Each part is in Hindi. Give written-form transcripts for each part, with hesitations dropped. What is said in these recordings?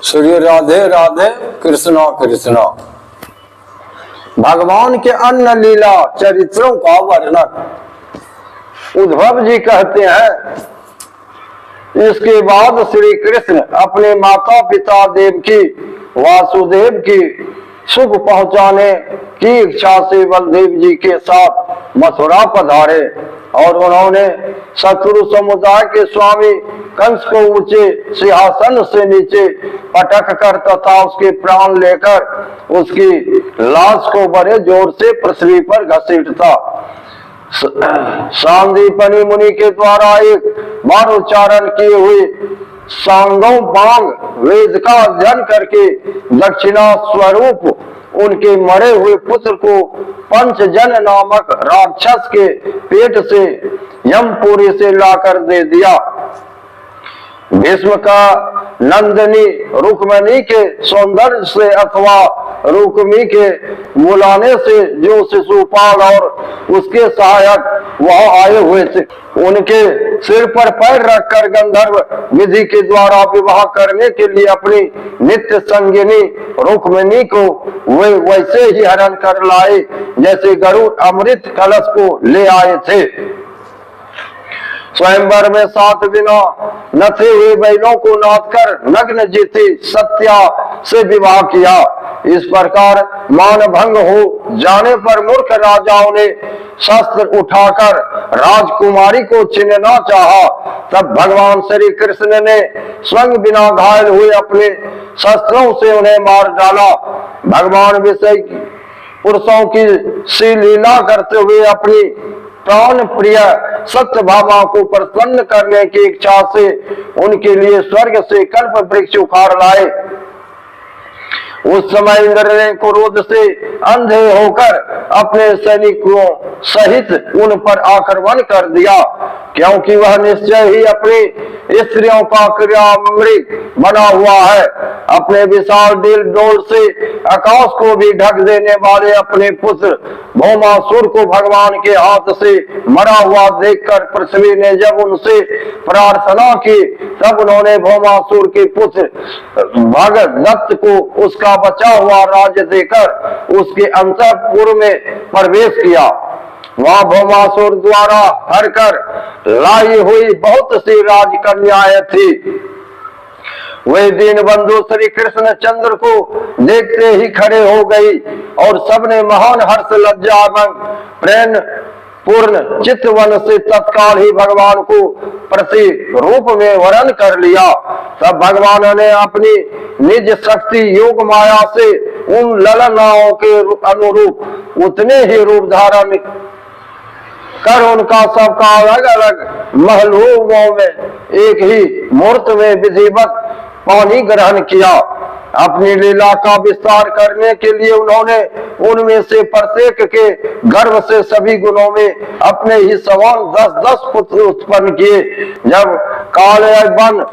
श्री राधे राधे कृष्णा कृष्णा। भगवान के अन्य लीला चरित्रों का वर्णन उद्धव जी कहते हैं, इसके बाद श्री कृष्ण अपने माता पिता देवकी वासुदेव की सुख पहुंचाने की इच्छा से बलदेव जी के साथ मथुरा पधारे और उन्होंने शत्रु समुदाय के स्वामी कंस को ऊंचे सिंहासन से नीचे पटक कर तथा उसके प्राण लेकर उसकी लाश को बड़े जोर से पृथ्वी पर घसीटता। सांदीपनि मुनि के द्वारा एक बार उच्चारण किए हुए सांगों बांग वेद का अध्ययन करके दक्षिणा स्वरूप उनके मरे हुए पुत्र को पंचजन नामक राक्षस के पेट से यमपुरी से लाकर दे दिया। भीष्म का नंदिनी रुक्मिणी के सौंदर्य से अथवा रुक्मी के बुलाने से जो शिशुपाल और उसके सहायक वहां आए हुए थे, उनके सिर पर पैर रखकर गंधर्व विधि के द्वारा विवाह करने के लिए अपनी नित्य संगिनी रुक्मिणी को वे वैसे ही हरण कर लाए जैसे गरुड़ अमृत कलश को ले आए थे। स्वयंवर में 7 बिना नथे हुए बैलों को नाथ कर नग्न जीती सत्या से विवाह किया। इस प्रकार मान भंग हो जाने पर मूर्ख राजाओं ने शस्त्र उठाकर राजकुमारी को छीनना चाहा। तब भगवान श्री कृष्ण ने स्वयं बिना घायल हुए अपने शस्त्रों से उन्हें मार डाला। भगवान विषय पुरुषों की सी लीला करते हुए अपनी प्राण प्रिय सत्यभामा को प्रसन्न करने की इच्छा से उनके लिए स्वर्ग से कल्प वृक्ष उखाड़ लाए। उस समय इंद्र ने क्रोध से अंधे होकर अपने सैनिकों सहित उन पर आक्रमण कर दिया, क्योंकि वह निश्चय ही अपनी स्त्रियों का क्रियामृग बना हुआ है। अपने विशाल दिल डोल से आकाश को भी ढक देने वाले अपने पुत्र भौमासुर को भगवान के हाथ से मरा हुआ देखकर पृथ्वी ने जब उनसे प्रार्थना की, तब उन्होंने भौमासुर के पुत्र भगदत्त को उसका बचा हुआ राज्य देकर उसके अंतःपुर में प्रवेश किया। वहां भौमासुर द्वारा हर कर लाई हुई बहुत सी राजकन्याएं थी। वे दीन बंधु श्री कृष्ण चंद्र को देखते ही खड़े हो गई और सबने महान हर्ष लज्जा एवं प्रेम पूर्ण चित्तवन से तत्काल ही भगवान को प्रति रूप में वरण कर लिया। तब भगवान ने अपनी निज शक्ति योग माया से उन ललनाओं के अनुरूप उतने ही रूप धारण कर उनका सबका अलग अलग महलों में एक ही मुहूर्त में विधिवत पानी ग्रहण किया। अपनी लीला का विस्तार करने के लिए उन्होंने उनमें से प्रत्येक के गर्भ से सभी गुणों में अपने ही समान 10-10 पुत्र उत्पन्न किए। जब कालयवन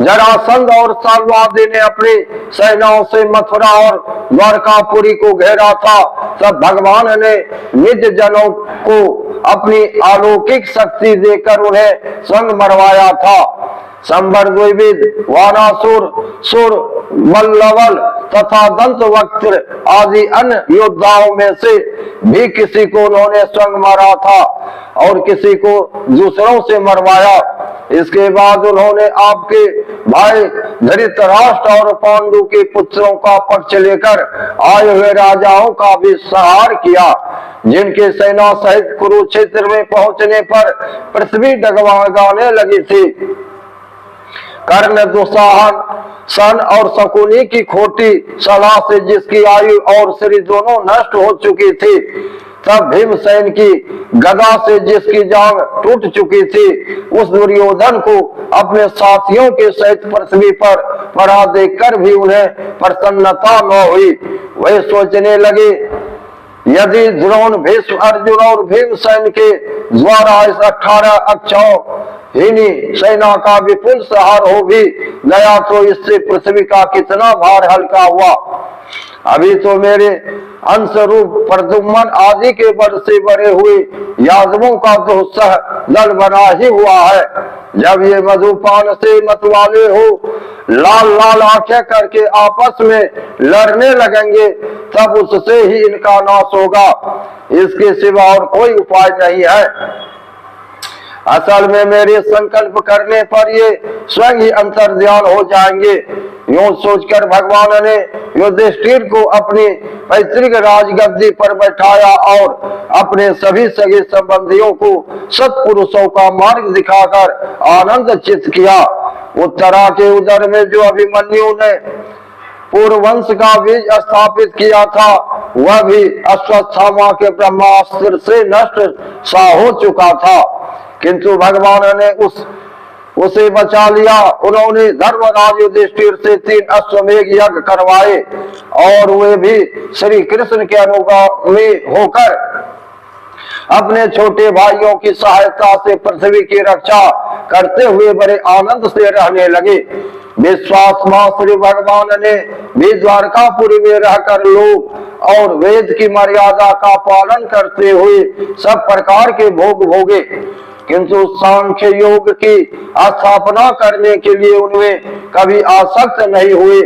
जरासंध और साल्वादी ने अपनी सेनाओं से मथुरा और द्वारकापुरी को घेरा था, तब भगवान ने निज जनों को अपनी अलौकिक शक्ति देकर उन्हें स्वयं मरवाया था। संबर द्विविद वानासुर सुर मल्लवल तथा दंत वक्त्र आदि अन्य योद्धाओं में से भी किसी को उन्होंने स्वयं मारा था और किसी को दूसरों से मरवाया। इसके बाद उन्होंने आपके भाई धृतराष्ट्र और पांडु के पुत्रों का पक्ष लेकर आए हुए राजाओं का भी संहार किया, जिनके सेना सहित कुरुक्षेत्र में पहुंचने पर पृथ्वी डगमगाने लगी थी। कर्ण दुस्साहन सन और शकुनी की खोटी सलाह से जिसकी आयु और शरीर दोनों नष्ट हो चुकी थी, तब भीमसेन की गदा से जिसकी जांग टूट चुकी थी, उस दुर्योधन को अपने साथियों के सहित पृथ्वी पर पड़ा देखकर भी उन्हें प्रसन्नता न हुई। वे सोचने लगे, यदि द्रोण भीष्म अर्जुन और भीमसेन के द्वारा इस 18 अक्षौहिणी सेना का विपुल संहार हो भी गया तो इससे पृथ्वी का कितना भार हल्का हुआ। अभी तो मेरे अंश रूप प्रद्युम्न आदि के बल से बड़े हुए यादवों का दुस्सह दल बना ही हुआ है। जब ये मधुपान से मतवाले हो लाल लाल आंखें करके आपस में लड़ने लगेंगे, तब उससे ही इनका नाश होगा। इसके सिवा और कोई उपाय नहीं है। असल में मेरे संकल्प करने पर ये स्वयं ही अंतर्ध्यान हो जाएंगे। यूं सोचकर भगवान ने युधिष्ठिर को अपनी पैतृक राजगद्दी पर बैठाया और अपने सभी सगे संबंधियों को सत्पुरुषों का मार्ग दिखाकर आनंद चित्त किया। उत्तरा के उदर में जो अभिमन्यु ने पूर्ववंश का बीज स्थापित किया था, वह भी अश्वत्थामा के ब्रह्मास्त्र से नष्ट सा हो चुका था, किंतु भगवान ने उसे बचा लिया। उन्होंने धर्मराज युधिष्ठिर से 3 अश्वमेघ यज्ञ करवाए और वे भी श्री कृष्ण के अनुगामी होकर अपने छोटे भाइयों की सहायता से पृथ्वी की रक्षा करते हुए बड़े आनंद से रहने लगे। विश्वास श्री भगवान ने भी द्वारकापुरी में रहकर लोक और वेद की मर्यादा का पालन करते हुए सब प्रकार के भोग भोगे, किंतु सांख्य योग की स्थापना करने के लिए उनमें कभी आसक्त नहीं हुए।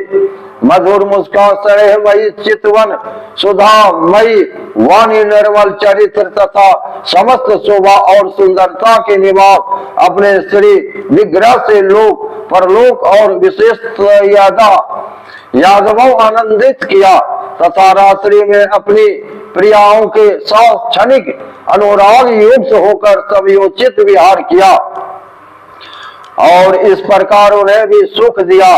मधुर मुस्कान, स्नेहमयी चितवन, सुधामयी वाणी, निर्मल चरित्र तथा समस्त शोभा और सुंदरता के निवास अपने श्री विग्रह से लोक परलोक और विशेष यादवों आनंदित किया तथा रात्रि में अपनी प्रियाओं के साथ क्षणिक अनुराग युक्त होकर समयोचित विहार किया और इस प्रकार उन्हें भी सुख दिया।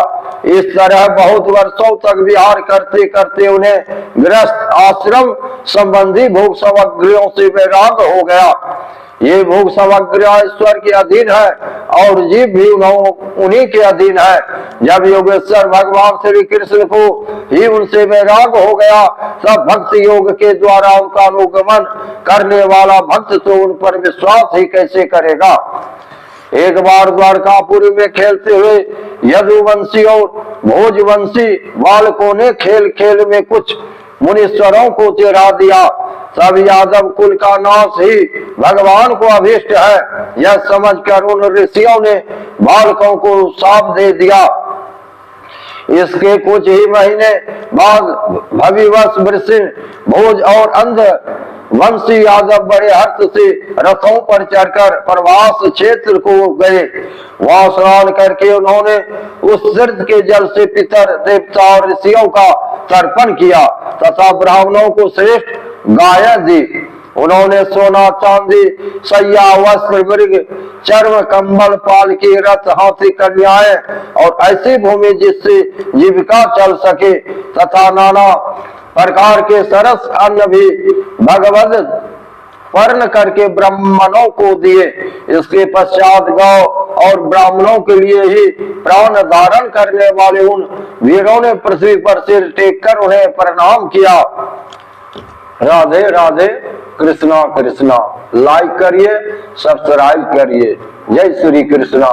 इस तरह बहुत वर्षों तक विहार करते करते उन्हें गृहस्थ आश्रम संबंधी भोग सामग्रियों से वैराग हो गया। ये भोग सामग्रियां ईश्वर के अधीन है और जीव भी उन्हीं के अधीन है। जब योगेश्वर भगवान श्री कृष्ण को ही उनसे वैराग हो गया, तब भक्ति योग के द्वारा उनका अनुगमन करने वाला भक्त तो उन पर विश्वास ही कैसे करेगा। एक बार द्वारकापुरी में खेलते हुए यदुवंशी और भोजवंशी बालकों ने खेल खेल में कुछ मुनीश्वरों को चिढ़ा दिया। सब यादव कुल का नाश ही भगवान को अभीष्ट है, यह समझकर उन ऋषियों ने बालकों को शाप दे दिया। इसके कुछ ही महीने बाद भविवश वृषिण, भोज और अंध वंशी यादव बड़े हर्ष से रथों पर चढ़कर प्रवास क्षेत्र को गए। वहां स्नान करके उन्होंने उस तीर्थ के जल से पितर देवता और ऋषियों का तर्पण किया तथा ब्राह्मणों को श्रेष्ठ गाय दी। उन्होंने सोना, चांदी, सैया, वस्त्र, मृग, चर्म, कंबल, पालकी, रथ, हाथी, कन्याएं और ऐसी भूमि जिससे जीविका चल सके तथा नाना प्रकार के सरस अन्न भी भगवद वर्ण करके ब्राह्मणों को दिए। इसके पश्चात गौ और ब्राह्मणों के लिए ही प्राण धारण करने वाले उन वीरों ने पृथ्वी पर सिर टेक कर उन्हें प्रणाम किया। राधे राधे, कृष्णा कृष्णा। लाइक करिए, सब्सक्राइब करिए। जय श्री कृष्णा।